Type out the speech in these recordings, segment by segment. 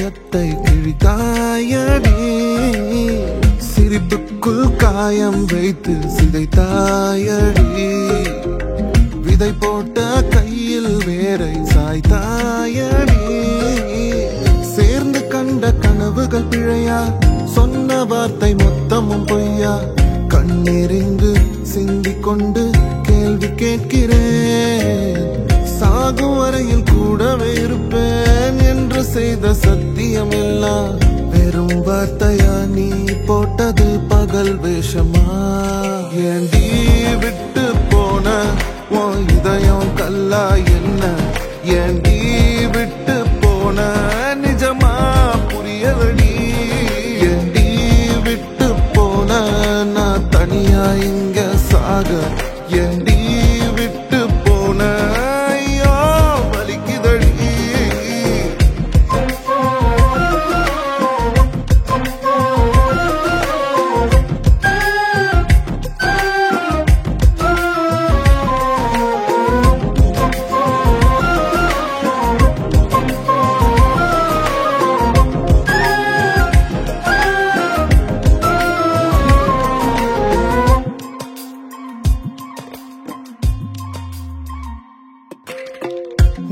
இதயத்தை கிழித்தாயடி, சிரிப்புக்குள் காயம் வைத்து சிதைத்தாயடி, விதை போட்ட கையில் வேரை சாய்த்தாயடி, சேர்ந்து கண்ட கனவுகள் பிழையா, சொன்ன வார்த்தை மொத்தமும் பொய்யா, கண்ணெறிந்து சிந்திக் கொண்டு கேள்வி கேட்கிறேன், சாகும் வரையில் கூடவே இருப்பேன் என்று செய்த சத்தியம் எல்லாம் வெறும் வார்த்தையா, நீ போட்டது பகல் வேஷமா, ஏண்டி விட்டு போன உன் இதயம் கல்லா என்ன, ஏண்டி விட்டு போன நிஜமா புரியலடி, ஏண்டி விட்டு போன நான் தனியா இங்க சாக, ஏண்டி விட்டு போன ஐயோ வலிக்குதடி.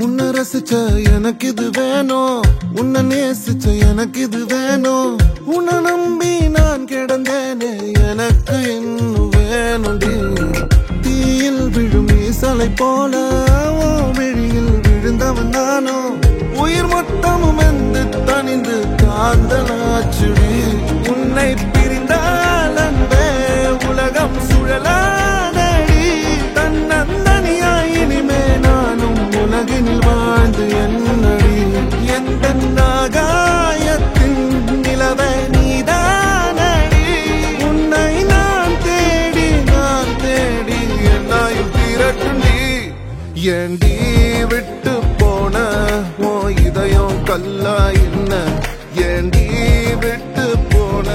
உன்னை ரசிச்ச எனக்கு இது வேணும், உன்னை நேசிச்ச எனக்கு இது வேணும், உன்னை நம்பி நான் கிடந்தேனே எனக்கு இன்னும் வேணும்டி, தீயில் விழும் ஈசலை போல விழியில் விழுந்தவன் நானோ, உயிர் மொத்தமும் வெந்து தனிந்து காந்தலாச்சுடி, உன்னை பிரிந்தால் அன்பே உலகம் சுழலாதடி, தன்னந்தனியாய் இனிமே நானும் உலகினில் வாழ்ந்து என்னடி, எந்த நாகாயத்தின் நிலவை நீதானடி, உன்னை நான் தேடி என்னாயும் திரட்டுண்டி, ஏண்டி விட்டு போன ஓ இதயம் கல்லா என்ன, ஏண்டி விட்டு போன